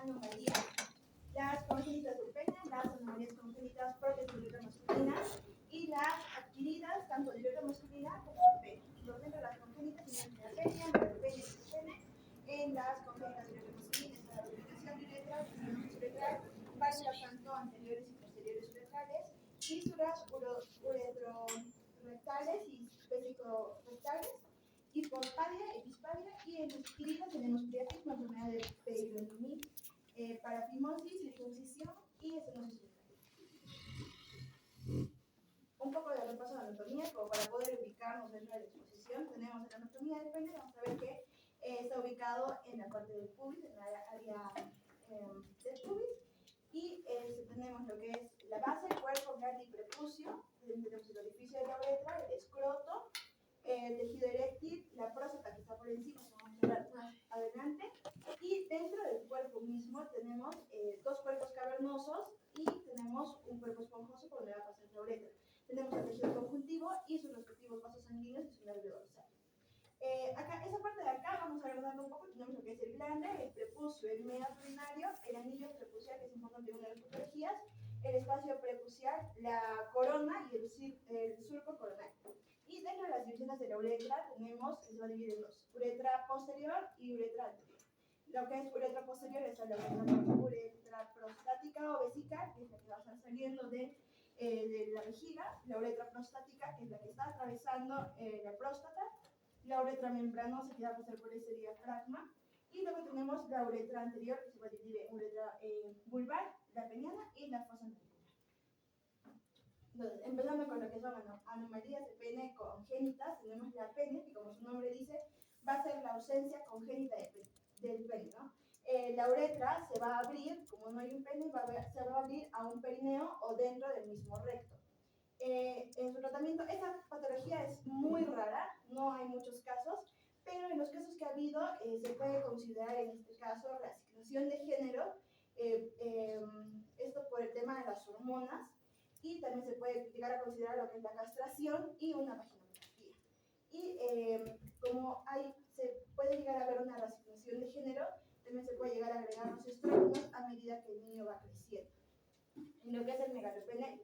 anomalías. Las congénitas del pene, las anomalías congénitas propias de la uretra masculina y las adquiridas tanto de la uretra masculina como del pene. Por ejemplo, las congénitas tienen neopenia, micropene y micropene. En las congénitas de la uretra masculina está la duplicación de uretra, fibrosis uretral, válvulas tanto anteriores y posteriores uretrales, fisuras uretrorectales y vesicorrectales, hipospadia, epispadia, y en las adquiridas tenemos priapismo, enfermedad de Peyronie, parafimosis, circuncisión y estenosis uretral. Un poco de repaso de anatomía, como para poder ubicarnos dentro de la exposición. Tenemos la anatomía del pene, vamos a ver que está ubicado en la parte del pubis, en la área del pubis, y tenemos lo que es la base, cuerpo, glande y prepucio. Tenemos el orificio de la uretra, el escroto, el tejido eréctil, la próstata que está por encima, que vamos a ver más adelante, y dentro del cuerpo mismo tenemos dos cuerpos cavernosos y tenemos un cuerpo esponjoso por donde va a pasar la uretra. Tenemos el tejido conjuntivo y sus respectivos vasos sanguíneos y su nervio dorsal. Acá, esa parte de acá, vamos a abordarlo un poco. Tenemos lo que es el glande, el prepucio, el meato urinario, el anillo prepucial, que es importante en una de las patologías, el espacio prepucial, la corona y el surco coronario. Y dentro de las divisiones de la uretra tenemos, se va a dividir en dos, uretra posterior y uretra anterior. Lo que es uretra posterior es la uretra prostática o vesical, que es la que va a estar saliendo de la vejiga, la uretra prostática, que es la que está atravesando la próstata, la uretra membranosa, que va a pasar por ese diafragma, y luego tenemos la uretra anterior, que se va a dividir en uretra vulvar, la peniana y la fosa anterior. Entonces, empezando con lo que son anomalías de pene congénitas, tenemos la pene, que como su nombre dice, va a ser la ausencia congénita del pene, ¿no? La uretra se va a abrir, como no hay un pene, se va a abrir a un perineo o dentro del mismo recto. En su tratamiento, esta patología es muy rara, no hay muchos casos, pero en los casos que ha habido se puede considerar en este caso la asignación de género, esto por el tema de las hormonas, y también se puede llegar a considerar lo que es la castración y una vaginoplastia. Y como se puede llegar a ver una reasignación de género, también se puede llegar a agregar los estrógenos a medida que el niño va creciendo. En lo que es el megalopene,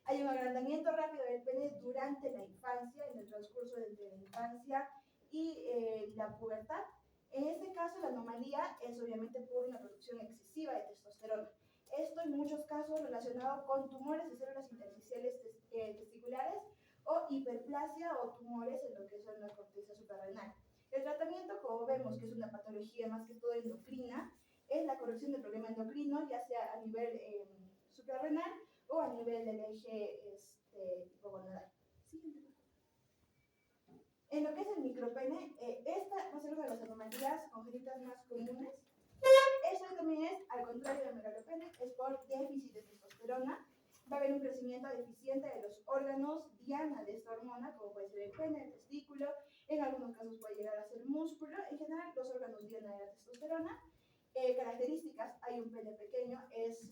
hay un agrandamiento rápido del pene durante la infancia, en el transcurso de la infancia y la pubertad. En este caso, la anomalía es obviamente por una producción excesiva de testosterona. Esto en muchos casos relacionado con tumores de células intersticiales testiculares o hiperplasia o tumores en lo que son la corteza suprarrenal. El tratamiento, como vemos que es una patología más que todo endocrina, es la corrección del problema endocrino, ya sea a nivel suprarrenal o a nivel del eje hipogonadal. En lo que es el micropene, esta va a ser una de las anomalías congénitas más comunes. Esto también es, al contrario del megalopene, es por déficit de testosterona. Va a haber un crecimiento deficiente de los órganos diana de esta hormona, como puede ser el pene, el testículo, en algunos casos puede llegar a ser músculo. En general, los órganos diana de la testosterona. Características, hay un pene pequeño, es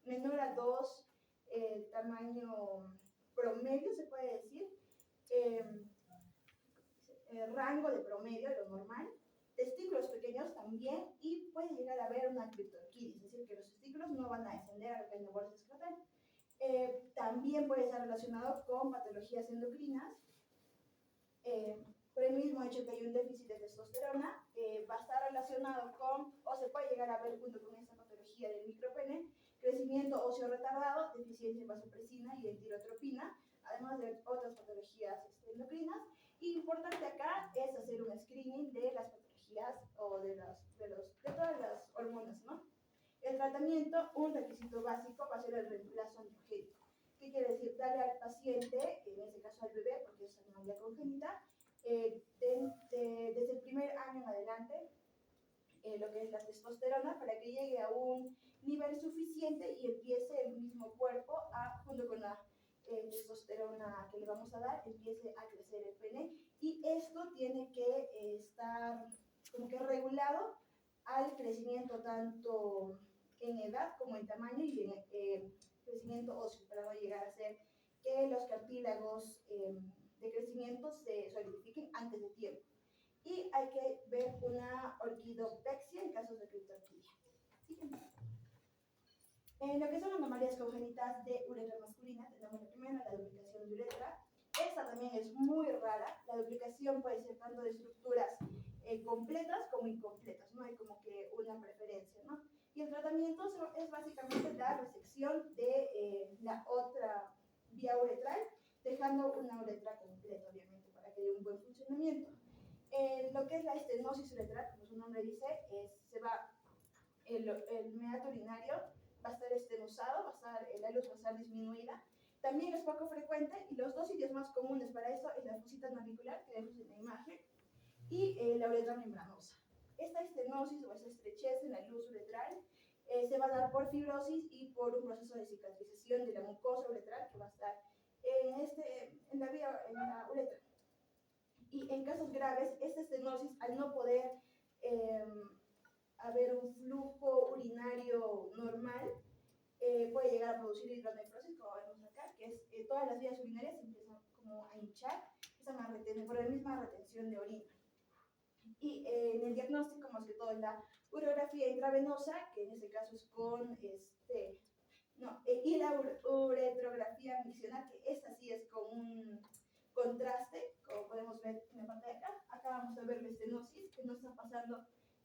menor a 2, tamaño promedio, se puede decir, rango de promedio, lo normal, testículos pequeños también, y puede llegar a haber una criptorquidia, es decir, que los testículos no van a descender a la bolsa escrotal. También puede estar relacionado con patologías endocrinas, por el mismo hecho que hay un déficit de testosterona, va a estar relacionado con, o se puede llegar a ver junto con esta patología del micropene, crecimiento óseo retardado, deficiencia en vasopresina y en tirotropina, además de otras patologías endocrinas. Y importante acá es hacer un screening de las patologías o de todas las hormonas, ¿no? El tratamiento, un requisito básico va a ser el reemplazo androgénico. ¿Qué quiere decir? Darle al paciente, en este caso al bebé, porque es anomalía congénita, desde el primer año en adelante, lo que es la testosterona, para que llegue a un nivel suficiente y empiece el mismo cuerpo, junto con la testosterona que le vamos a dar, empiece a crecer el pene. Y esto tiene que estar como que regulado al crecimiento tanto en edad como en tamaño y en crecimiento óseo, para no llegar a ser que los cartílagos de crecimiento se solidifiquen antes de tiempo. y hay que ver una orquidopexia en casos de criptorquidia. En lo que son anomalias congénitas de uretra masculina, tenemos la primera, la duplicación de uretra. Esta también es muy rara. La duplicación puede ser tanto de estructuras completas como incompletas, no hay como que una preferencia, ¿no? Y el tratamiento es básicamente la resección de la otra vía uretral, dejando una uretra completa, obviamente, para que haya un buen funcionamiento. Lo que es la estenosis uretral, como su nombre dice, el meato urinario va a estar estenosado, la luz va a estar disminuida. También es poco frecuente y los dos sitios más comunes para eso es la fosita navicular, que vemos en la imagen, y la uretra membranosa. Esta estenosis o esa estrechez en la luz uretral se va a dar por fibrosis y por un proceso de cicatrización de la mucosa uretral que va a estar en la uretra. Y en casos graves, esta estenosis, al no poder haber un flujo urinario normal, puede llegar a producir hidronefrosis, como vemos acá, que es todas las vías urinarias se empiezan como a hinchar, empiezan a retener por la misma retención de orina. Y en el diagnóstico, más que todo, en la urografía intravenosa, que en este caso es y la uretrografía miccional, que esta sí es con un contraste, como podemos ver en la parte de acá. Acá vamos a ver la estenosis, que no está pasando,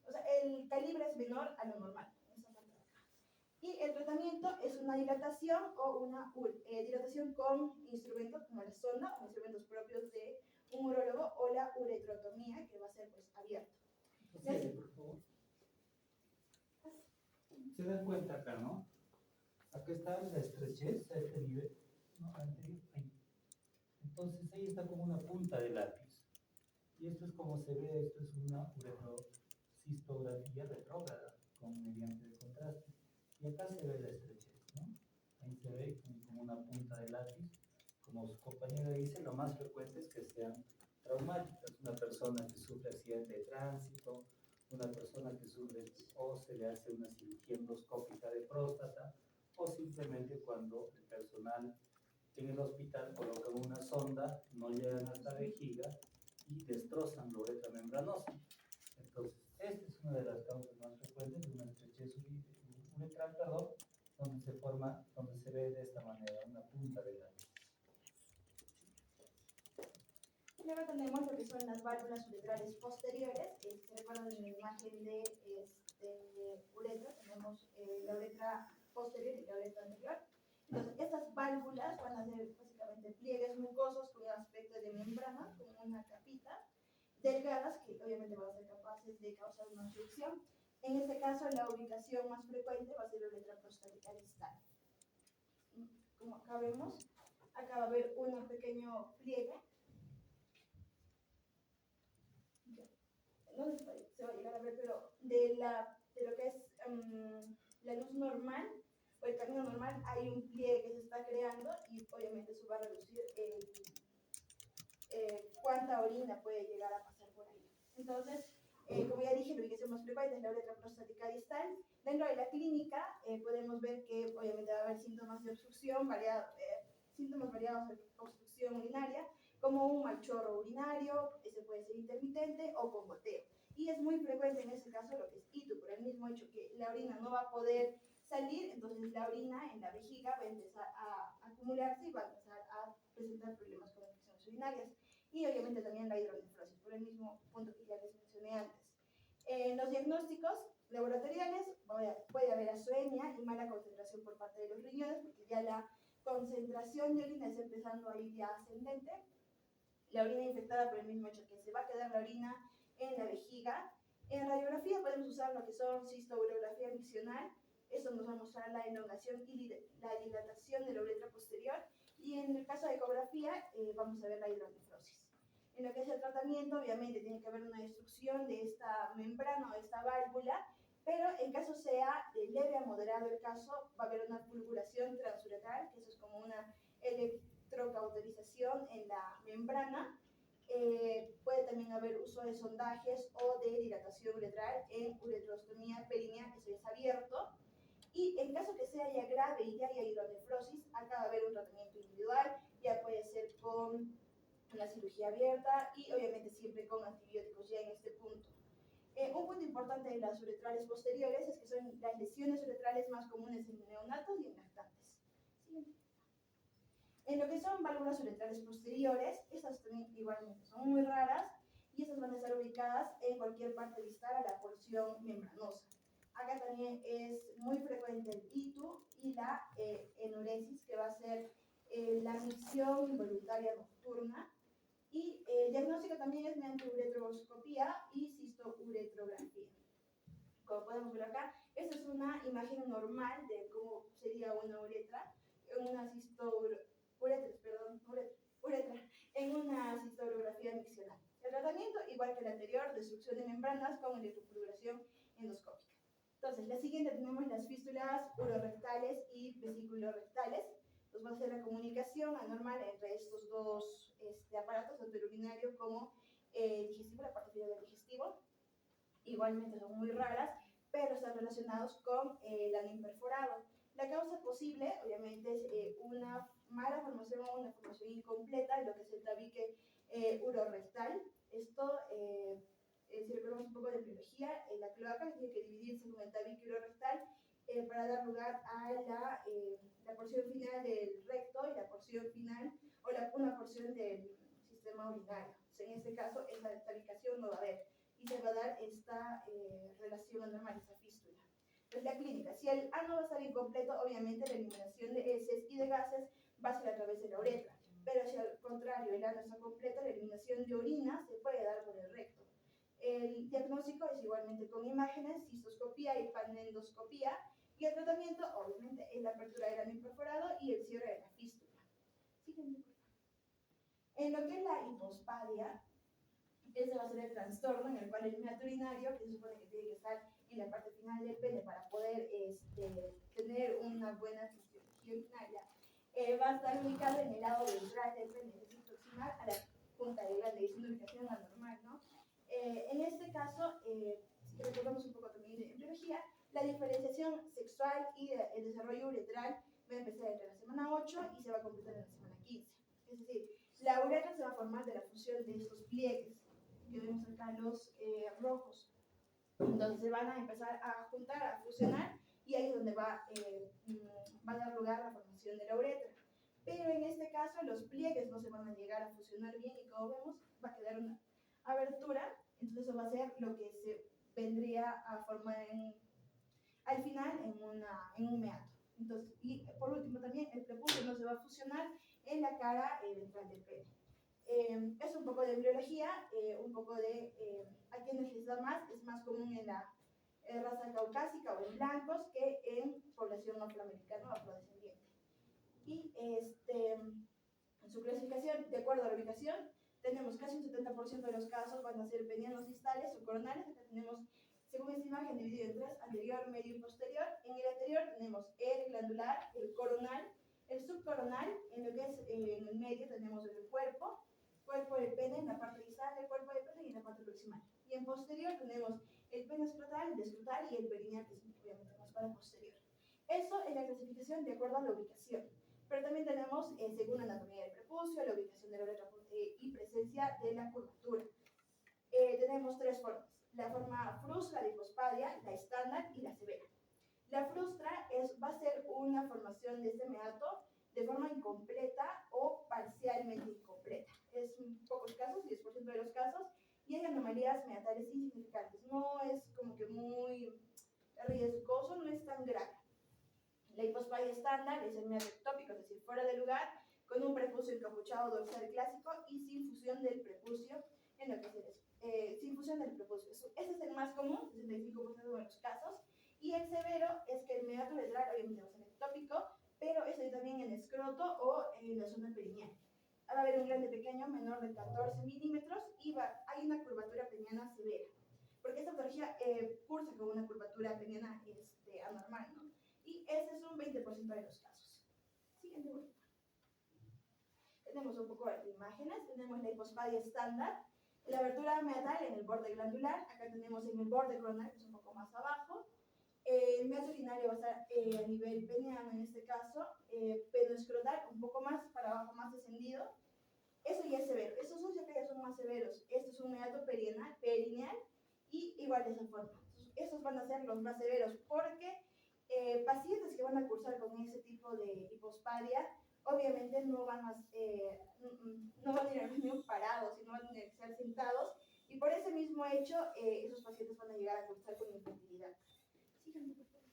o sea, el calibre es menor a lo normal, en esta parte de acá. Y el tratamiento es una dilatación o una dilatación con instrumentos como la sonda o instrumentos propios de un urólogo, o la uretrotomía, que va a ser pues abierto. Sí, por favor. Se dan cuenta acá, ¿no? Acá está la estrechez a este nivel, ¿no? Anterior, ahí. Entonces ahí está como una punta de lápiz. Y esto es como se ve, esto es una uretrocistografía retrógrada con mediante de contraste. Y acá se ve la estrechez, ¿no? Ahí se ve como una punta de lápiz. Como su compañera dice, lo más frecuente es que sean traumáticas. Una persona que sufre accidente de tránsito, una persona que sufre o se le hace una cirugía endoscópica de próstata, o simplemente cuando el personal en el hospital colocan una sonda, no llegan hasta la vejiga y destrozan la uretra membranosa. Entonces, esta es una de las causas más frecuentes de una estrechez uretral, donde se ve de esta manera, una punta de lápiz. Luego tenemos lo que son las válvulas uretrales posteriores. Se recuerdan en la imagen de uretra, tenemos la uretra posterior y la uretra anterior. Entonces, estas válvulas van a ser básicamente pliegues mucosos con un aspecto de membrana, como una capita, delgadas, que obviamente van a ser capaces de causar una obstrucción. En este caso, la ubicación más frecuente va a ser la uretra prostática distal. Como acá vemos, acá va a haber un pequeño pliegue. No sé si se va a llegar a ver, pero de lo que es la luz normal o el camino normal, hay un pliegue que se está creando y obviamente eso va a reducir cuánta orina puede llegar a pasar por ahí. Entonces, como ya dije, la ubicación más frecuente es la uretra prostática distal. Dentro de la clínica podemos ver que obviamente va a haber síntomas de obstrucción, síntomas variados de obstrucción urinaria, como un mal chorro urinario, ese puede ser intermitente o con goteo. Y es muy frecuente en este caso lo que es ictus, por el mismo hecho que la orina no va a poder salir, entonces la orina en la vejiga va a empezar a acumularse y va a empezar a presentar problemas con infecciones urinarias. Y obviamente también la hidronefrosis, por el mismo punto que ya les mencioné antes. En los diagnósticos laboratoriales puede haber azoemia y mala concentración por parte de los riñones, porque ya la concentración de orina está empezando a ir ya ascendente. La orina infectada por el mismo hecho que se va a quedar la orina en la vejiga. En radiografía podemos usar lo que son cistografía miccional. Eso nos va a mostrar la elongación y la dilatación de la uretra posterior. Y en el caso de ecografía vamos a ver la hidronefrosis. En lo que es el tratamiento, obviamente tiene que haber una destrucción de esta membrana o de esta válvula, pero en caso sea de leve a moderado el caso, va a haber una fulguración transuretral, que eso es como una electrocauterización en la membrana. Puede también haber uso de sondajes o de dilatación uretral en uretrostomía perineal, que eso es abierto. Y en caso que sea ya grave y ya haya hidronefrosis, acá va a haber un tratamiento individual, ya puede ser con una cirugía abierta y obviamente siempre con antibióticos ya en este punto. Un punto importante de las uretrales posteriores es que son las lesiones uretrales más comunes en neonatos y en lactantes. Siguiente. En lo que son válvulas uretrales posteriores, estas también igualmente son muy raras y estas van a estar ubicadas en cualquier parte distal a la porción membranosa. Acá también es muy frecuente el ITU y la enuresis, que va a ser la micción involuntaria nocturna. Y el diagnóstico también es mediante uretroscopía y cistouretrografía. Como podemos ver acá, esta es una imagen normal de cómo sería una uretra, una uretra, en una cistografía miccional. El tratamiento, igual que el anterior, destrucción de membranas con electroporación endoscópica. Entonces, la siguiente tenemos las fístulas urorectales y vesiculorectales. Entonces, va a ser la comunicación anormal entre estos dos aparatos, tanto el urinario como el digestivo, la parte final del digestivo. Igualmente son muy raras, pero están relacionados con el ano perforado. La causa posible, obviamente, es una mala formación o una formación incompleta de lo que es el tabique urorectal. Esto, si recordamos un poco de biología, la cloaca tiene que dividirse con el tabique urorectal para dar lugar a la porción final del recto y la porción final, o una porción del sistema urinario. En este caso, esta tabicación no va a haber y se va a dar esta relación anormal, esta fístula. Entonces, la clínica, si el ano va a estar incompleto, obviamente la eliminación de heces y de gases va a ser a través de la uretra, pero si al contrario el ano está completo, la eliminación de orina se puede dar por el recto. El diagnóstico es igualmente con imágenes, cistoscopía y panendoscopía, y el tratamiento, obviamente, es la apertura del ano perforado y el cierre de la fístula. Siguiente, por favor. En lo que es la hipospadia, ese va a ser el trastorno en el cual el meato urinario, que se supone que tiene que estar en la parte final del pene para poder tener una buena fisiología urinaria, va a estar ubicado en el lado ventral del pene, es decir, proximal a la punta del glande, es una ubicación anormal, ¿no? En este caso, si recordamos un poco también de biología, la diferenciación sexual y el desarrollo uretral va a empezar entre la semana 8 y se va a completar en la semana 15. Es decir, la uretra se va a formar de la fusión de estos pliegues que vemos acá, los rojos. Entonces se van a empezar a juntar, a fusionar, y ahí es donde va a dar lugar a la formación de la uretra. Pero en este caso los pliegues no se van a llegar a fusionar bien y como vemos va a quedar una abertura, entonces eso va a ser lo que se vendría a formar al final en un meato. Entonces, y por último también el prepucio no se va a fusionar en la cara ventral del pene. Es un poco de embriología, un poco de a quienes les da más, es más común en la raza caucásica o en blancos que en población afroamericana o afrodescendiente. Y en su clasificación, de acuerdo a la ubicación, tenemos casi un 70% de los casos van a ser penianos distales o coronales. Acá tenemos, según esta imagen, dividido en tres: anterior, medio y posterior. En el anterior tenemos el glandular, el coronal, el subcoronal. En lo que es en el medio tenemos el cuerpo del pene en la parte distal del cuerpo del pene y en la parte proximal. Y en posterior tenemos el pene escrotal, el descrotal y el perineal, que es obviamente más para posterior. Eso es la clasificación de acuerdo a la ubicación. Pero también tenemos, según la anatomía del prepucio, la ubicación de la uretra y presencia de la curvatura. Tenemos tres formas: la forma frustra, la hipospadia, la estándar y la severa. La frustra va a ser una formación de este meato de forma incompleta o parcialmente incompleta. Es en pocos casos, 10% de los casos, y hay anomalías meatales insignificantes. No es como que muy riesgoso, no es tan grave. La hipospadia estándar es el meato ectópico, es decir, fuera de lugar, con un prepucio encapuchado dorsal clásico y sin fusión del prepucio en lo que se sin fusión del prepucio. Ese es el más común, 65% de los casos. Y el severo es que el meato uretral obviamente va a ser ectópico, pero es también en escroto o en la zona perineal. Va a haber un glande pequeño menor de 14 milímetros y hay una curvatura peniana severa, porque esta patología cursa con una curvatura peniana anormal, ¿no? Y ese es un 20% de los casos. Siguiente vuelta. Tenemos un poco de imágenes. Tenemos la hipospadia estándar, la abertura meatal en el borde glandular. Acá tenemos en el borde coronal, que es un poco más abajo. El meato urinario va a estar a nivel peniano en este caso, penoescrotal un poco más para abajo, más descendido. eso ya es severo. Esos son ya son más severos. Este es un meato perineal y igual de esa forma. Esos van a ser los más severos porque pacientes que van a cursar con ese tipo de hipospadia obviamente no van a ir al baño parados, sino van a tener que estar sentados, y por ese mismo hecho esos pacientes van a llegar a cursar con infertilidad. Síganme, por favor.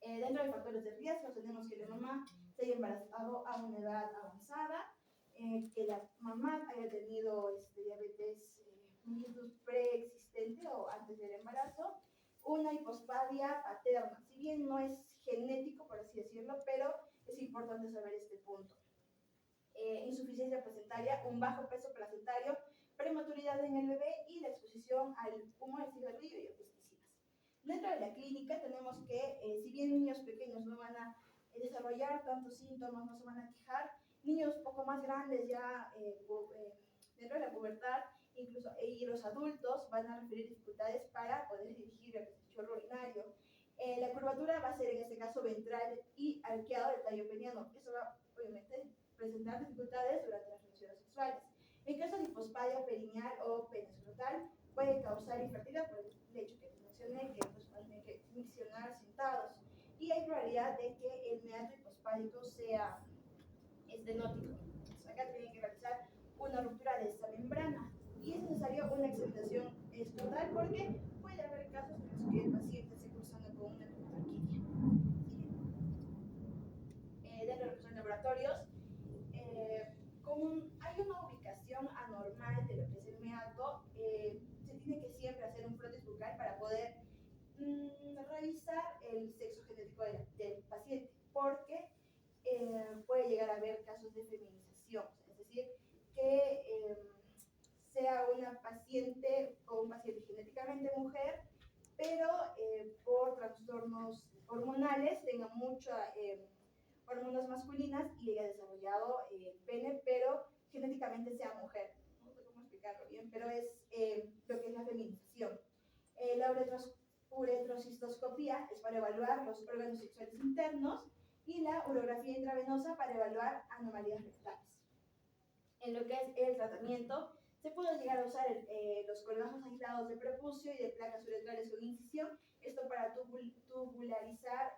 Dentro de factores de riesgo tenemos que la mamá se haya embarazado a una edad avanzada, que la mamá haya tenido diabetes mellitus preexistente o antes del embarazo, una hipospadia paterna. Si bien no es genético, por así decirlo, pero es importante saber este punto. Insuficiencia placentaria, un bajo peso placentario, prematuridad en el bebé y la exposición al humo del cigarrillo y a pesticidas. Dentro de la clínica tenemos que, si bien niños pequeños no van a desarrollar tantos síntomas, no se van a quejar, niños poco más grandes ya dentro de la pubertad, incluso y los adultos van a referir dificultades para poder dirigir el chorro urinario. La curvatura va a ser en este caso ventral y arqueado del tallo peniano. Eso va obviamente presentar dificultades durante las relaciones sexuales. En caso de hipospadia perineal o penescrotal, puede causar infertilidad por el hecho que les mencioné, que pues, van a tener que miccionar sentados. Y hay probabilidad de que el meato hipospádico sea estenótico. Entonces, acá tienen que realizar una ruptura de esta membrana. Y es necesario una examinación escrotal porque puede haber casos en los que el paciente esté cursando con una pneumotraquedia. Dentro de lo que son laboratorios, como hay una ubicación anormal de lo que es el meato, se tiene que siempre hacer un frotis bucal para poder revisar el sexo genético del paciente, porque puede llegar a haber casos de feminización, es decir, que sea una paciente o un paciente genéticamente mujer, pero por trastornos hormonales tenga mucha hormonas masculinas y haya desarrollado pene, pero genéticamente sea mujer. No sé cómo explicarlo bien, pero es lo que es la feminización. La uretrocistoscopía es para evaluar los órganos sexuales internos y la urografía intravenosa para evaluar anomalías rectales. En lo que es el tratamiento, se puede llegar a usar los colgajos aislados de prepucio y de placas uretrales con incisión, esto para tubularizar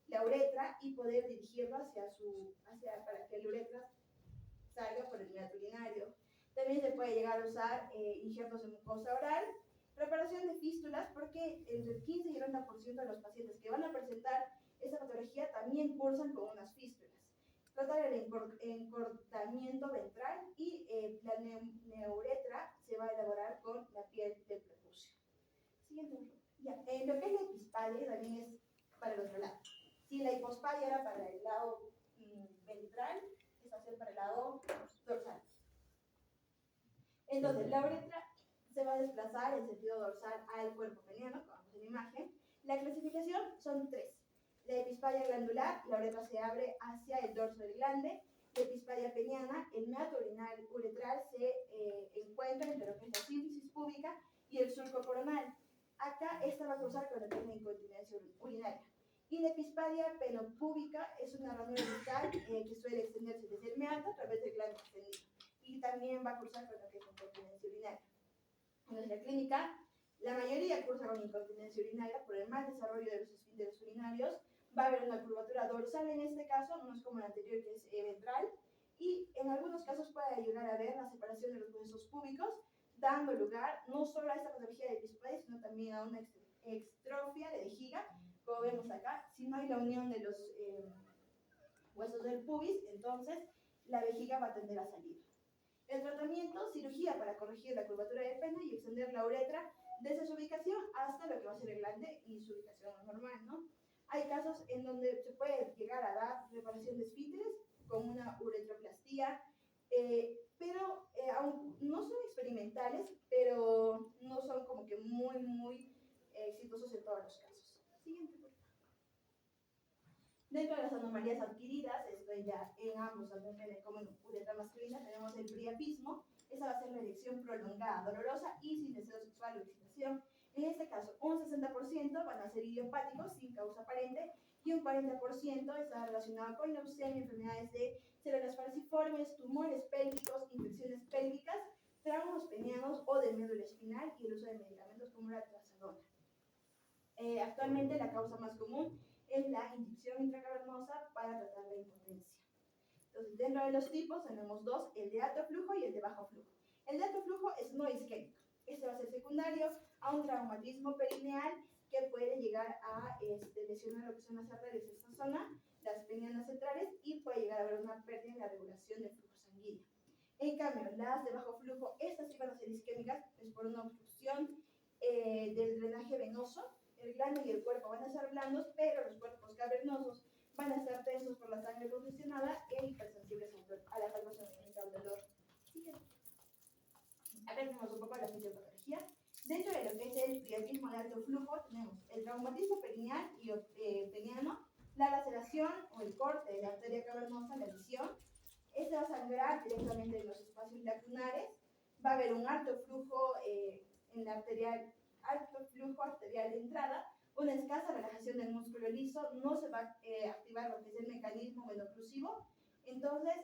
la uretra y poder dirigirlo para que la uretra salga por el meato urinario. También se puede llegar a usar injertos de mucosa oral, reparación de fístulas, porque entre el 15 y el 30% de los pacientes que van a presentar esta patología también cursan con unas fístulas. Tratar el encortamiento ventral y la neuretra se va a elaborar con la piel del prepucio. Siguiente. Ya, lo que es la epispadia también es para el otro lado. Si la hipospadia era para el lado ventral, esta va a ser para el lado dorsal. Entonces, la uretra se va a desplazar en sentido dorsal al cuerpo peniano, como vemos en la imagen. La clasificación son 3. La epispadia glandular, la uretra se abre hacia el dorso del glande. La epispadia peniana, el meato uretral se encuentra entre lo que es la sínfisis púbica y el surco coronal. Acá esta va a cruzar con lo que es la incontinencia urinaria. Y la epispadia penopúbica es una ranura distal que suele extenderse desde el meato a través del glande extendido. Y también va a cursar con lo que es la incontinencia urinaria. En nuestra clínica, la mayoría cursa con incontinencia urinaria por el mal desarrollo de los esfínteres urinarios. Va a haber una curvatura dorsal en este caso, no es como el anterior que es ventral. Y en algunos casos puede llegar a haber la separación de los huesos púbicos, dando lugar no solo a esta patología de epispadia, sino también a una extrofia de vejiga, como vemos acá. Si no hay la unión de los huesos del pubis, entonces la vejiga va a tender a salir. El tratamiento, cirugía para corregir la curvatura del pene y extender la uretra desde su ubicación hasta lo que va a ser el glande y su ubicación normal, ¿no? Hay casos en donde se puede llegar a dar reparación de esfínteres con una uretroplastía, pero aún no son experimentales, pero no son como que muy exitosos en todos los casos. Siguiente, por favor. Dentro de las anomalías adquiridas, esto ya en ambos, tanto en pene como en uretra masculina, tenemos el priapismo. Esa va a ser la erección prolongada, dolorosa y sin deseo sexual o excitación. En este caso, un 60% van a ser idiopáticos sin causa aparente y un 40% está relacionado con leucemia, enfermedades de células falciformes, tumores pélvicos, infecciones pélvicas, traumas penianos o de médula espinal y el uso de medicamentos como la trazodona. Actualmente la causa más común es la inyección intracavernosa para tratar la impotencia. Entonces, dentro de los tipos tenemos dos, el de alto flujo y el de bajo flujo. El de alto flujo es no isquémico. Este va a ser secundario a un traumatismo perineal que puede llegar a lesionar lo que son las arterias de esta zona, las penianas centrales, y puede llegar a haber una pérdida en la regulación del flujo sanguíneo. En cambio, las de bajo flujo, estas sí van a ser isquémicas, es por una obstrucción del drenaje venoso. El glande y el cuerpo van a ser blandos, pero los cuerpos cavernosos van a estar tensos por la sangre congestionada e hipersensibles a la palpación y al dolor. Acá tenemos un poco la fisiopatología. Dentro de lo que es el priapismo de alto flujo, tenemos el traumatismo perineal y peniano, la laceración o el corte de la arteria cavernosa, la lesión. Este va a sangrar directamente en los espacios lacunares. Va a haber un alto flujo en la alto flujo arterial de entrada, una escasa relajación del músculo liso, no se va a activar lo que es el mecanismo venoclusivo. Entonces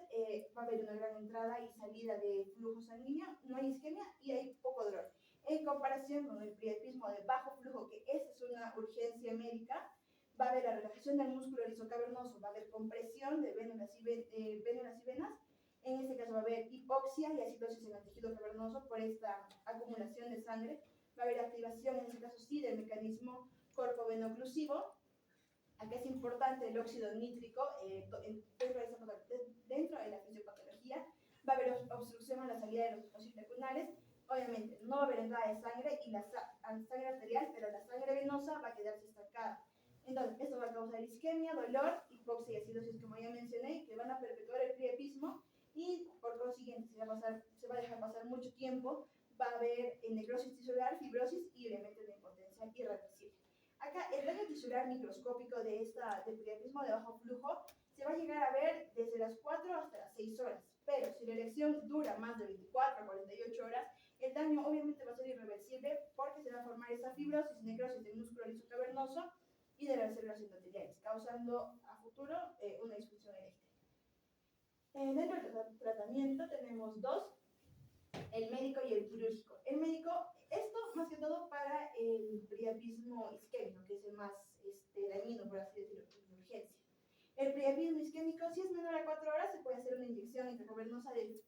va a haber una gran entrada y salida de flujo sanguíneo, no hay isquemia y hay poco dolor. En comparación con el priapismo de bajo flujo, que esta es una urgencia médica, va a haber la relajación del músculo liso cavernoso, va a haber compresión de vénulas y venas. En este caso va a haber hipoxia y acidosis en el tejido cavernoso por esta acumulación de sangre. Va a haber activación, en este caso sí, del mecanismo corpovenoclusivo. Acá es importante el óxido nítrico dentro de la fisiopatología. Va a haber obstrucción a la salida de los espacios lacunares. Obviamente no va a haber entrada de sangre y la sangre arterial, pero la sangre venosa va a quedarse estancada. Entonces, esto va a causar isquemia, dolor, hipoxia y acidosis, como ya mencioné, que van a perpetuar el priapismo y por consiguiente se va a dejar pasar mucho tiempo. Va a haber necrosis tisular, fibrosis y obviamente una impotencia irreversible. Acá el daño tisular microscópico del priapismo de bajo flujo se va a llegar a ver desde las 4 hasta las 6 horas, pero si la erección dura más de 24 a 48 horas, el daño obviamente va a ser irreversible porque se va a formar esa fibrosis, necrosis del músculo liso cavernoso y de las células endoteliales, causando a futuro una disfunción eréctil. Dentro del tratamiento tenemos dos, el médico y el quirúrgico. El médico, esto más que todo para el priapismo isquémico, que es el más dañino, por así decirlo, en urgencia. El priapismo isquémico, si es menor a 4 horas, se puede hacer una inyección intracavernosa de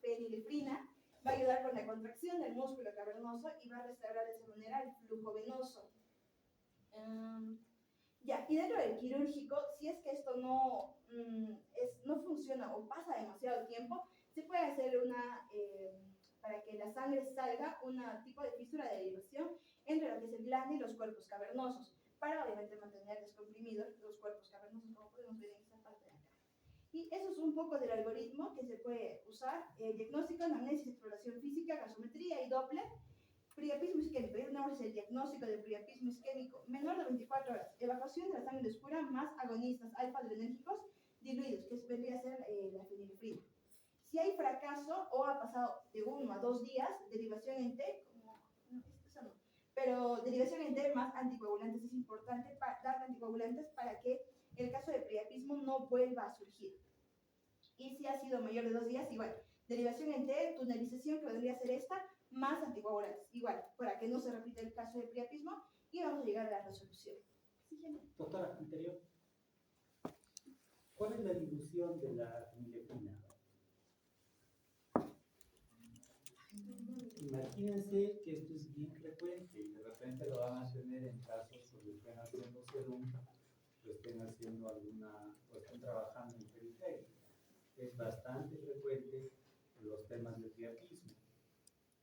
fenilefrina. Va a ayudar con la contracción del músculo cavernoso y va a restaurar de esa manera el flujo venoso. Y dentro del quirúrgico, si es que esto no funciona o pasa demasiado tiempo, se puede hacer para que la sangre salga, un tipo de fisura de derivación entre lo que es el glande y los cuerpos cavernosos, para obviamente mantener descomprimidos los cuerpos cavernosos, como podemos ver en esta parte de acá. Y eso es un poco del algoritmo que se puede usar: diagnóstico, anamnesis, exploración física, gasometría y Doppler. Priapismo isquémico, ya tenemos el diagnóstico del priapismo isquémico menor de 24 horas, evacuación de la sangre oscura más agonistas alfa-adrenérgicos diluidos, que vendría a ser la fenilefrina. Si hay fracaso o ha pasado de 1 a 2 días, derivación en T, pero derivación en T más anticoagulantes. Es importante dar anticoagulantes para que el caso de priapismo no vuelva a surgir. Y si ha sido mayor de 2 días, igual, derivación en T, tunelización, que vendría a ser esta, más anticoagulantes, igual, para que no se repita el caso de priapismo, y vamos a llegar a la resolución. Doctora, anterior, ¿cuál es la dilución de la fenilefrina? Imagínense que esto es bien frecuente y de repente lo van a tener en casos donde estén haciendo serum, o estén haciendo o estén trabajando en periferia. Es bastante frecuente los temas de priapismo.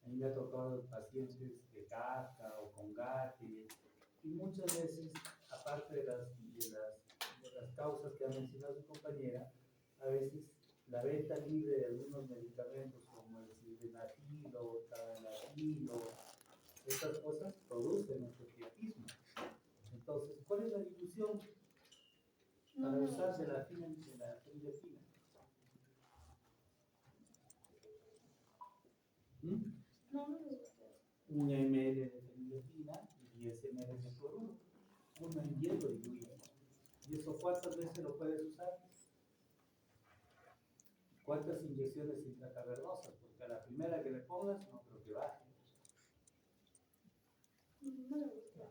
A mí me ha tocado pacientes de CAFCA o con GATE, y muchas veces, aparte de las causas que ha mencionado su compañera, a veces la venta libre de algunos medicamentos como el sildenafilo, tadalafilo, estas cosas producen nuestro priapismo. Entonces, ¿cuál es la dilución para usar de la fenilefrina? No. 1 ml de fenilefrina ¿Por cuántas veces lo puedes usar? ¿Cuántas inyecciones intracavernosas? Porque a la primera que le pongas no creo que baje. No me gusta.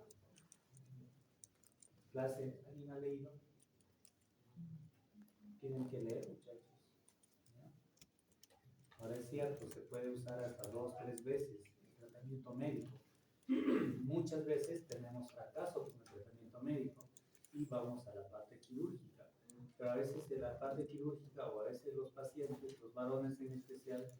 Clase, ¿alguien ha leído? Tienen que leer, muchachos. ¿Ya? Ahora es cierto, se puede usar hasta 2, 3 veces el tratamiento médico. Muchas veces tenemos fracaso con el tratamiento médico y vamos a la parte quirúrgica. Pero a veces de la parte quirúrgica o a veces los pacientes, los varones en especial,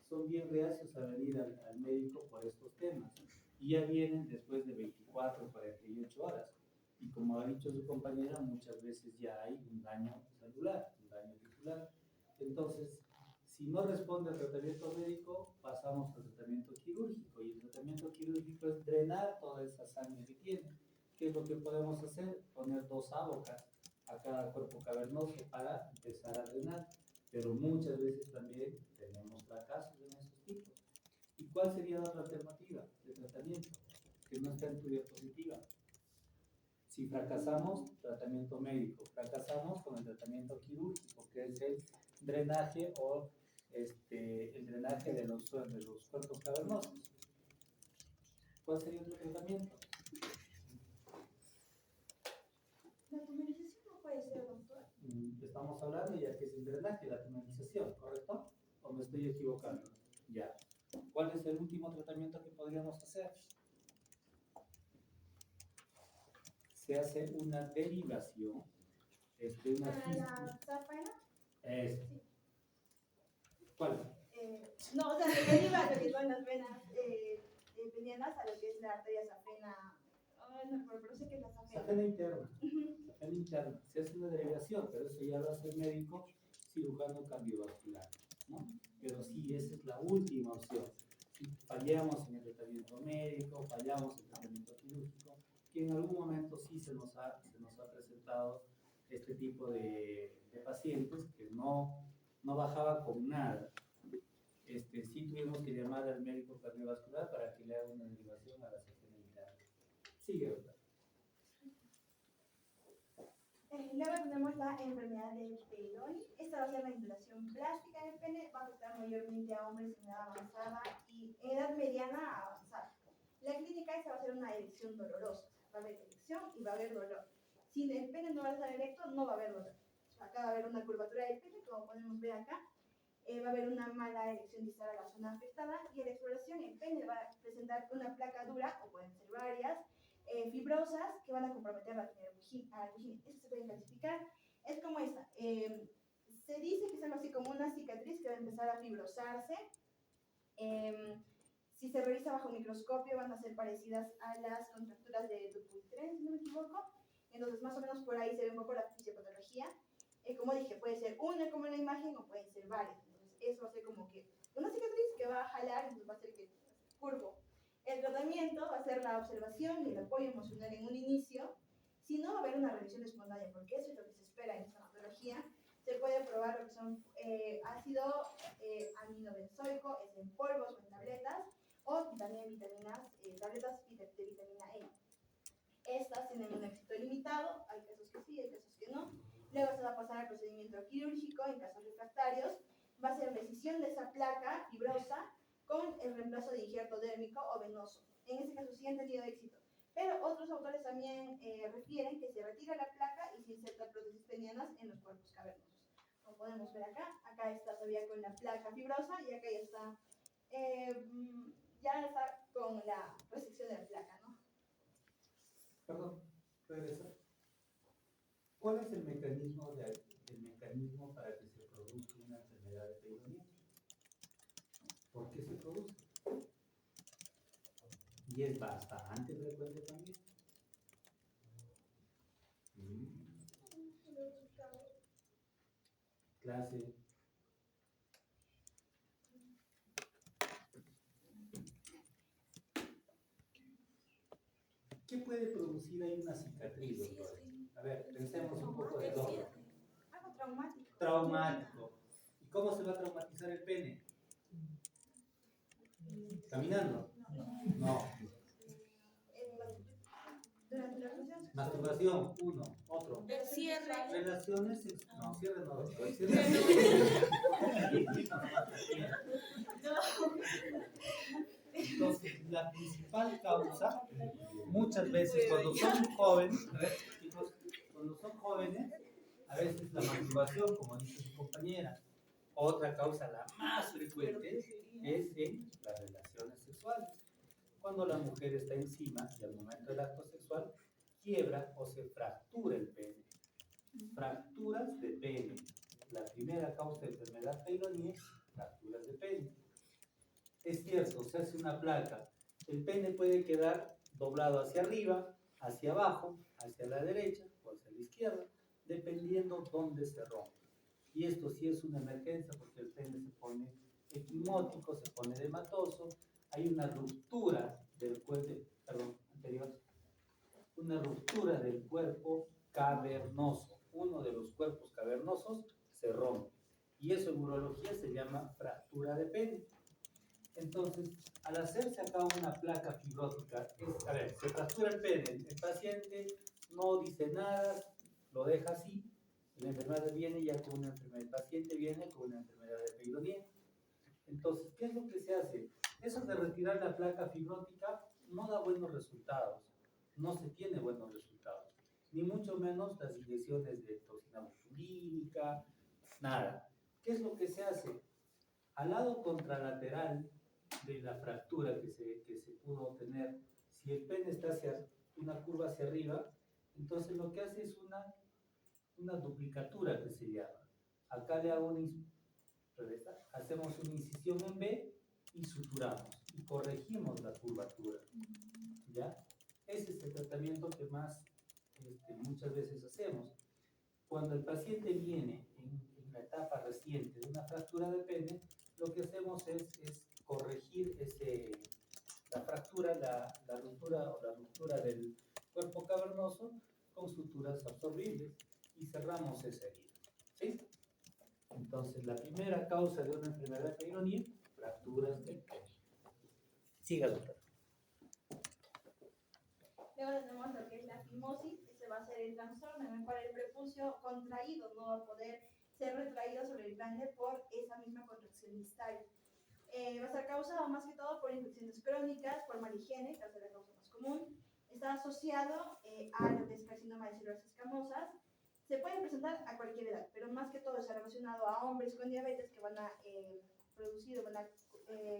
son bien reacios a venir al médico por estos temas. Y ya vienen después de 24 o 48 horas. Y como ha dicho su compañera, muchas veces ya hay un daño celular, un daño tisular. Entonces, si no responde al tratamiento médico, pasamos al tratamiento quirúrgico. Y el tratamiento quirúrgico es drenar toda esa sangre que tiene. ¿Qué es lo que podemos hacer? Poner 2 abocas a cada cuerpo cavernoso para empezar a drenar. Pero muchas veces también tenemos fracasos en esos tipos. ¿Y cuál sería la otra alternativa de tratamiento? Que no está en tu diapositiva. Si fracasamos, tratamiento médico. Fracasamos con el tratamiento quirúrgico, que es el drenaje o el drenaje de los cuerpos cavernosos. ¿Cuál sería otro tratamiento? La tumorización no puede ser, doctor. Estamos hablando ya que es el drenaje, la tumorización, ¿correcto? ¿O me estoy equivocando? Ya. ¿Cuál es el último tratamiento que podríamos hacer? Se hace una derivación, una ¿La zafana? sí. ¿Cuál? No, o sea, se deriva lo que son las venas penianas a lo que es la arteria safena. Ay, no recuerdo, pero sé que es la safena. Safena interna. Safena interna. Se hace una derivación, pero eso ya lo hace el médico cirujano cardiovascular, ¿no? Pero sí, esa es la última opción. Si fallamos en el tratamiento médico, fallamos en el tratamiento quirúrgico, que en algún momento sí se nos ha presentado este tipo de pacientes que no bajaba con nada. Sí tuvimos que llamar al médico cardiovascular para que le haga una derivación a la safena interna. Sigue, doctor. Luego tenemos la enfermedad de Peyronie. Esta va a ser la inflación plástica del pene, va a afectar mayormente a hombres en edad avanzada y en edad mediana a avanzada. La clínica esta va a ser una erección dolorosa, va a haber erección y va a haber dolor. Si el pene no va a estar erecto, no va a haber dolor. Acá va a haber una curvatura del pene, como podemos ver acá. Va a haber una mala erección distal a la zona afectada y en la exploración el pene va a presentar una placa dura, o pueden ser varias, fibrosas que van a comprometer la vagina. Esto se puede clasificar. Es como esta. Se dice que es algo así como una cicatriz que va a empezar a fibrosarse. Si se revisa bajo microscopio van a ser parecidas a las contracturas de Dupuytren, si no me equivoco. Entonces más o menos por ahí se ve un poco la fisiopatología. Como dije, puede ser una como en la imagen o pueden ser varias. Entonces eso va a ser como que una cicatriz que va a jalar, entonces va a ser que curvo. El tratamiento va a ser la observación y el apoyo emocional en un inicio. Si no, va a haber una revisión espontánea, porque eso es lo que se espera en esta patología. Se puede probar lo que son ácido aminobenzoico, es en polvos o en tabletas, o también vitaminas, tabletas de vitamina E. Estas tienen un éxito limitado, hay casos que sí, hay casos que no. Luego se va a pasar al procedimiento quirúrgico en casos refractarios. Va a ser decisión de esa placa fibrosa con el reemplazo de injerto dérmico o venoso. En este caso sí han tenido éxito. Pero otros autores también refieren que se retira la placa y se inserta prótesis penianas en los cuerpos cavernosos. Como podemos ver acá, acá está todavía con la placa fibrosa y acá ya está con la resección de la placa, ¿no? Perdón, regresa. ¿Cuál es el mecanismo para que se produzca una enfermedad de Peyronie? ¿Por qué se produce? Y es bastante frecuente también. Clase. ¿Qué puede producir ahí una cicatriz, doctor? A ver, pensemos un poco de todo. Algo traumático. Traumático. ¿Y cómo se va a traumatizar el pene? ¿Caminando? No. Durante las relaciones Masturbación, uno. Otro. El cierre. Relaciones sexuales. No, cierre no. Entonces, la principal causa, muchas veces cuando son jóvenes, a ver, chicos, cuando son jóvenes, a veces la masturbación, como dice su compañera. Otra causa, la más frecuente, es en las relaciones sexuales. Cuando la mujer está encima y al momento del acto sexual, quiebra o se fractura el pene. Fracturas de pene. La primera causa de enfermedad peyronie, fracturas de pene. Es cierto, se hace una placa. El pene puede quedar doblado hacia arriba, hacia abajo, hacia la derecha o hacia la izquierda, dependiendo dónde se rompe. Y esto sí es una emergencia porque el pene se pone equimótico, se pone edematoso, hay una ruptura del cuerpo, una ruptura del cuerpo cavernoso. Uno de los cuerpos cavernosos se rompe. Y eso en urología se llama fractura de pene. Entonces, al hacerse acá una placa fibrótica, se fractura el pene, el paciente no dice nada, lo deja así, la enfermedad viene ya con una enfermedad, el paciente viene con una enfermedad de peyronie. Entonces, ¿qué es lo que se hace? Eso de retirar la placa fibrótica no da buenos resultados, no se tiene buenos resultados, ni mucho menos las inyecciones de toxina botulínica, nada. ¿Qué es lo que se hace? Al lado contralateral de la fractura que se pudo tener, si el pene está hacia una curva hacia arriba, entonces lo que hace es una duplicatura que se llama. Acá le hago hacemos una incisión en B y suturamos y corregimos la curvatura. ¿Ya? Ese es el tratamiento que más muchas veces hacemos. Cuando el paciente viene en la etapa reciente de una fractura de pene, lo que hacemos es corregir la fractura, la ruptura del cuerpo cavernoso con suturas absorbibles y cerramos esa herida. ¿Sí? Entonces, la primera causa de una enfermedad peyronie, fracturas del pene. Siga, doctora. Luego tenemos lo que es la fimosis, que se va a hacer el trastorno en el cual el prepucio contraído no va a poder ser retraído sobre el glande por esa misma contracción distal. Va a ser causado más que todo por infecciones crónicas, por mala higiene, que es la causa más común. Está asociado a lo que es carcinoma de células escamosas. Se puede presentar a cualquier edad, pero más que todo está relacionado a hombres con diabetes que van a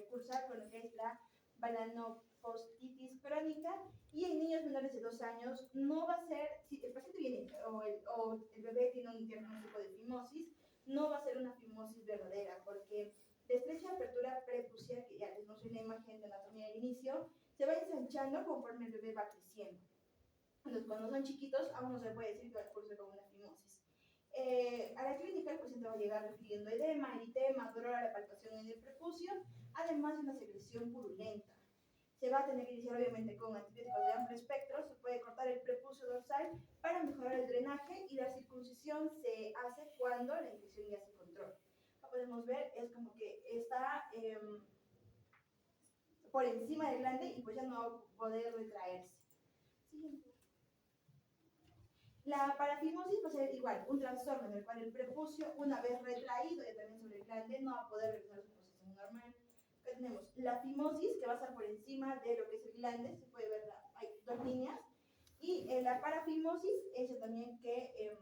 cursar con lo que es la balanopostitis crónica, y en niños menores de 2 años no va a ser, si el paciente viene o el bebé tiene un diagnóstico de fimosis, no va a ser una fimosis verdadera, porque de estrecha apertura prepucial, que ya les mostré una imagen de anatomía al inicio, se va ensanchando conforme el bebé va creciendo. Entonces, cuando son chiquitos, aún no se puede decir que va a cursar con una fimosis. A la clínica el paciente va a llegar refiriendo edema, eritema, dolor a la palpación en el prepucio, además de una secreción purulenta. Se va a tener que iniciar obviamente con antibióticos de amplio espectro, se puede cortar el prepucio dorsal para mejorar el drenaje, y la circuncisión se hace cuando la infección ya se controla. Como podemos ver, es como que está por encima del glande y pues ya no va a poder retraerse. Siguiente. La parafimosis va a ser igual, un trastorno en el cual el prepucio, una vez retraído y también sobre el glande, no va a poder regresar a su posición normal. Acá tenemos la fimosis, que va a estar por encima de lo que es el glande, se puede ver, hay 2 líneas, y la parafimosis, ella también que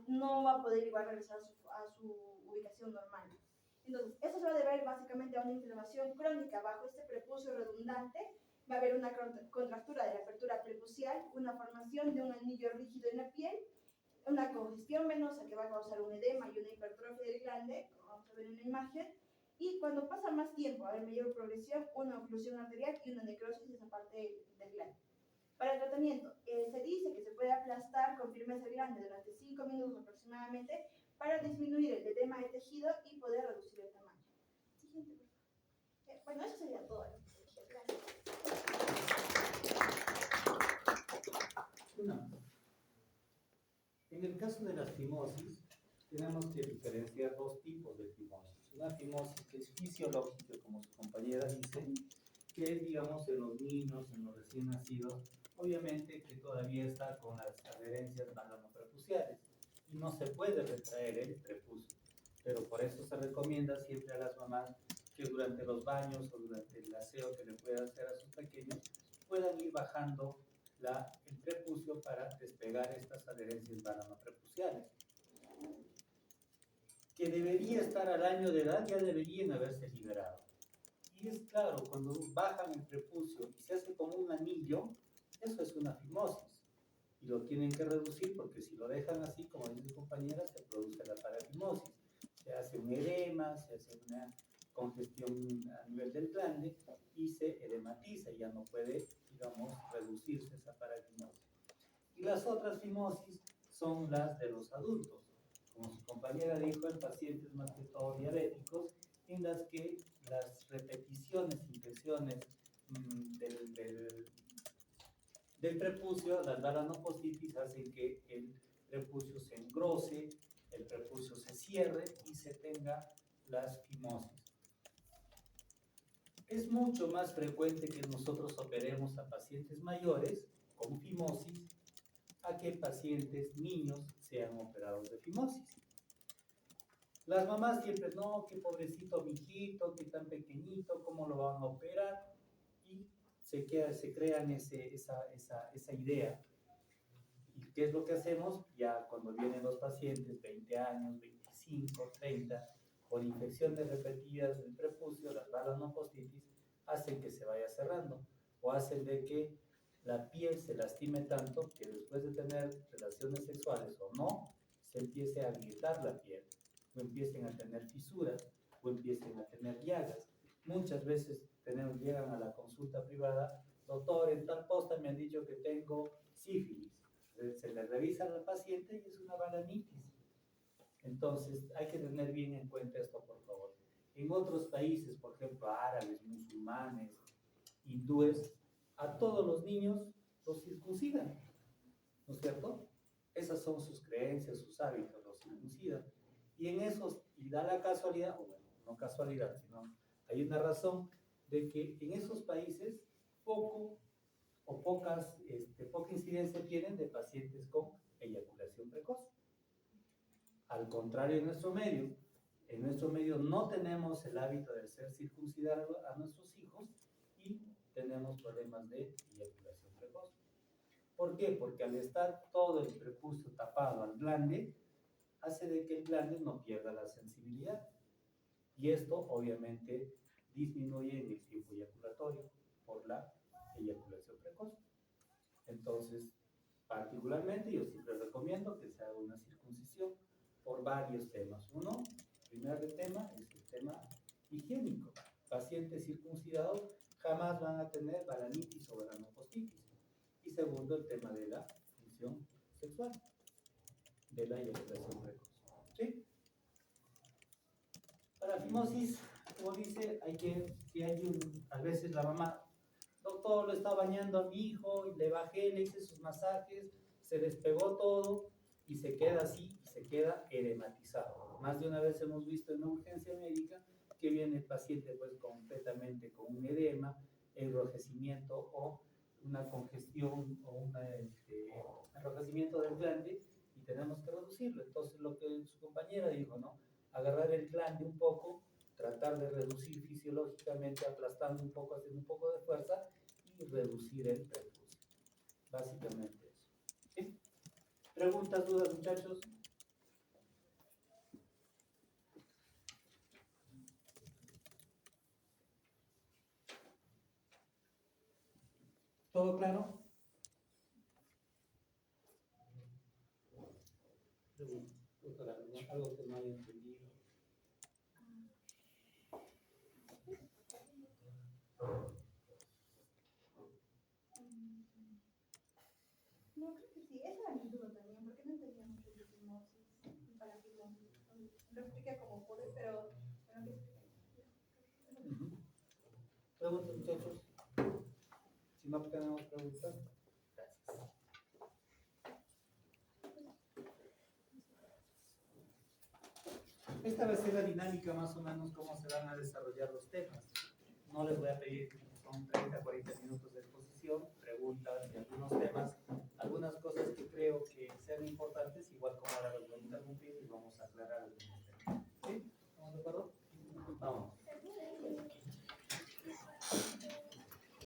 no va a poder igual regresar a su ubicación normal. Entonces, eso se va a deber básicamente a una inflamación crónica bajo este prepucio redundante. Va a haber una contractura de la apertura prepucial, una formación de un anillo rígido en la piel, una congestión venosa que va a causar un edema y una hipertrofia del glande, como vamos a ver en la imagen, y cuando pasa más tiempo, a haber mayor progresión, una oclusión arterial y una necrosis de esa parte del glande. Para el tratamiento, se dice que se puede aplastar con firmeza el glande durante 5 minutos aproximadamente para disminuir el edema de tejido y poder reducir el tamaño. Siguiente, por favor. Bueno, eso sería todo. Gracias. En el caso de las fimosis, tenemos que diferenciar 2 tipos de fimosis. Una fimosis que es fisiológica, como su compañera dice, que es, digamos, en los niños, en los recién nacidos, obviamente que todavía está con las adherencias balanoprepuciales y no se puede retraer el prepucio. Pero por eso se recomienda siempre a las mamás que durante los baños o durante el aseo que le puedan hacer a sus pequeños puedan ir bajando el prepucio para despegar estas adherencias balanoprepuciales. Que debería estar al año de edad, ya deberían haberse liberado. Y es claro, cuando bajan el prepucio y se hace como un anillo, eso es una fimosis. Y lo tienen que reducir porque si lo dejan así, como dice su compañera, se produce la parafimosis. Se hace un edema, se hace una congestión a nivel del glande y se edematiza, ya no puede, digamos, reducirse esa parafimosis. Y las otras fimosis son las de los adultos. Como su compañera dijo, en pacientes más que todo diabéticos, en las que las repeticiones, infecciones del prepucio, las balanopositis, hacen que el prepucio se engrose, el prepucio se cierre y se tenga las fimosis. Es mucho más frecuente que nosotros operemos a pacientes mayores con fimosis a que pacientes niños sean operados de fimosis. Las mamás siempre, no, qué pobrecito mi hijito, qué tan pequeñito, cómo lo van a operar, y se crean esa idea. ¿Y qué es lo que hacemos? Ya cuando vienen los pacientes, 20 años, 25, 30, con infecciones repetidas del prepucio, las balanopositis hacen que se vaya cerrando, o hacen de que la piel se lastime tanto que después de tener relaciones sexuales o no, se empiece a agrietar la piel, o empiecen a tener fisuras, o empiecen a tener llagas. Muchas veces llegan a la consulta privada, doctor, en tal posta me han dicho que tengo sífilis. Se le revisa al paciente y es una balanitis. Entonces hay que tener bien en cuenta esto, por favor. En otros países, por ejemplo, árabes, musulmanes, hindúes, a todos los niños los circuncidan, ¿no es cierto? Esas son sus creencias, sus hábitos, los circuncidan. Y en esos, y da la casualidad, o bueno, no casualidad, sino hay una razón de que en esos países poca incidencia tienen de pacientes con eyaculación precoz. Al contrario, en nuestro medio no tenemos el hábito de hacer circuncidar a nuestros hijos y tenemos problemas de eyaculación precoz. ¿Por qué? Porque al estar todo el prepucio tapado al glande, hace de que el glande no pierda la sensibilidad. Y esto obviamente disminuye en el tiempo eyaculatorio por la eyaculación precoz. Entonces, particularmente yo siempre recomiendo que se haga una circuncisión por varios temas. Uno, primer tema es el tema higiénico. Pacientes circuncidados jamás van a tener balanitis o balanopostitis. Y segundo, el tema de la función sexual, de la eyaculación precoz. ¿Sí? Para fimosis, como dice, a veces la mamá, doctor, lo está bañando a mi hijo, y le bajé, le hice sus masajes, se despegó todo y se queda así, y se queda edematizado. Más de una vez hemos visto en una urgencia médica que viene el paciente pues completamente con un edema, enrojecimiento o una congestión o un enrojecimiento del glande y tenemos que reducirlo. Entonces lo que su compañera dijo, ¿no? Agarrar el glande un poco, tratar de reducir fisiológicamente, aplastando un poco, haciendo un poco de fuerza y reducir el prepucio. Básicamente eso. ¿Sí? ¿Preguntas, dudas, muchachos? ¿Todo claro? Algo que no haya entendido. No, creo que sí. Esa era mi duda también, porque no entendía mucho de fimosis y parafimosis. Lo expliqué como pude, pero bueno, que ¿Preguntas, muchachos? Si no tenemos preguntas, gracias. Esta va a ser la dinámica más o menos cómo se van a desarrollar los temas. No les voy a pedir que son 30, 40